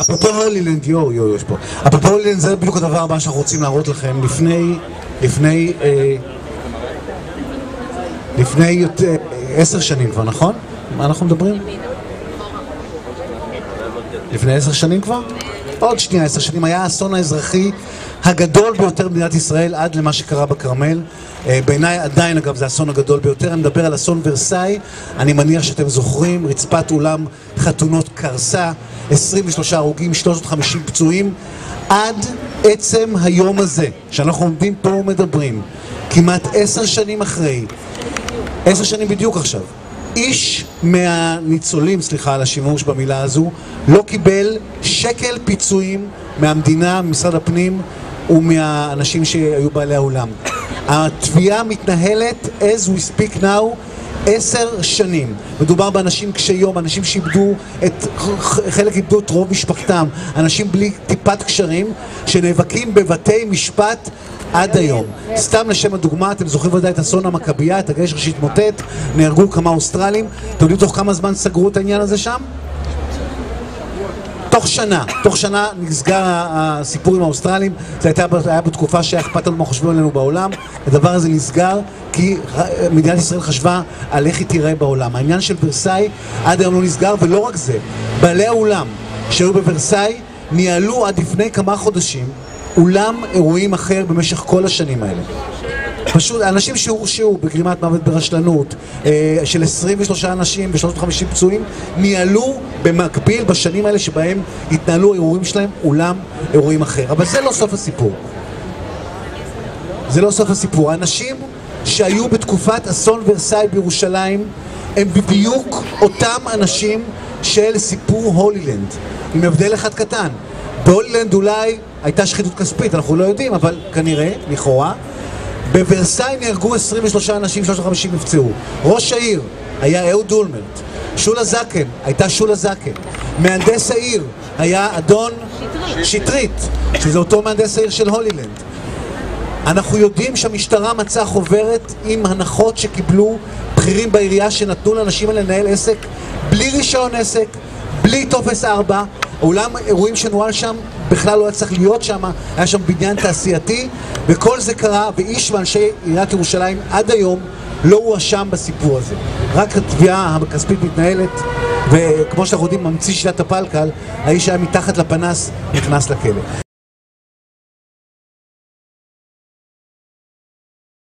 אפרופו הולילנד, יש פה. אפרופו הולילנד, זה בדיוק הדבר הבא שאנחנו רוצים להראות לכם. לפני 10 שנים כבר, נכון? מה אנחנו מדברים? לפני 10 שנים כבר? עוד שנייה, 10 שנים. היה האסון האזרחי הגדול ביותר במדינת ישראל עד למה שקרה בכרמל. בעיניי עדיין, אגב, זה האסון הגדול ביותר. אני מדבר על אסון ורסאי. אני מניח שאתם זוכרים, רצפת אולם חתונות קרסה, 23 הרוגים, 350 פצועים. עד עצם היום הזה, שאנחנו עומדים פה ומדברים, כמעט 10 שנים אחרי, 10 שנים בדיוק עכשיו, איש מהניצולים, סליחה על השימוש במילה הזו, לא קיבל שקל פיצויים מהמדינה, ממשרד הפנים ומהאנשים שהיו בעלי האולם. התביעה מתנהלת as we speak now 10 שנים. מדובר באנשים קשי יום, אנשים שאיבדו חלק איבדו את רוב משפחתם, אנשים בלי טיפת קשרים שנאבקים בבתי משפט עד היום. סתם לשם הדוגמה, אתם זוכרים ודאי את אסון המכבייה, את הגשר שהתמוטט, נהרגו כמה אוסטרלים. אתם יודעים תוך כמה זמן סגרו את העניין הזה שם? תוך שנה נסגר הסיפור עם האוסטרלים. זה היה בתקופה שהיה אכפת לנו מה חושבים עלינו בעולם. הדבר הזה נסגר כי מדינת ישראל חשבה על איך היא תיראה בעולם. העניין של ורסאי עד היום לא נסגר, ולא רק זה, בעלי האולם שהיו בוורסאי ניהלו עד לפני כמה חודשים אולם אירועים אחר במשך כל השנים האלה. פשוט אנשים שהורשעו בגרימת מוות ברשלנות של 23 אנשים ו350 פצועים ניהלו במקביל בשנים האלה שבהם התנהלו האירועים שלהם אולם אירועים אחר. אבל זה לא סוף הסיפור. זה לא סוף הסיפור. האנשים שהיו בתקופת אסון ורסאי בירושלים הם בדיוק אותם אנשים של סיפור הולילנד, עם הבדל אחד קטן. בהולילנד אולי הייתה שחיתות כספית, אנחנו לא יודעים, אבל כנראה, לכאורה. בוורסאי נהרגו 23 אנשים, 350 נפצעו. ראש העיר היה אהוד אולמרט. שולה זקן הייתה שולה זקן. מהנדס העיר היה אדון שטרית, שזה אותו מהנדס העיר של הולילנד. אנחנו יודעים שהמשטרה מצאה חוברת עם הנחות שקיבלו בכירים בעירייה שנתנו לאנשים האלה לנהל עסק בלי רישיון עסק, בלי טופס 4. אולם אירועים שנוהל שם בכלל לא היה צריך להיות שם, היה שם בניין תעשייתי, וכל זה קרה, ואיש מאנשי עיריית ירושלים עד היום לא הואשם בסיפור הזה. רק התביעה הכספית מתנהלת, וכמו שאנחנו יודעים, ממציא שיטת הפלקל, האיש היה מתחת לפנס, נכנס לכלא.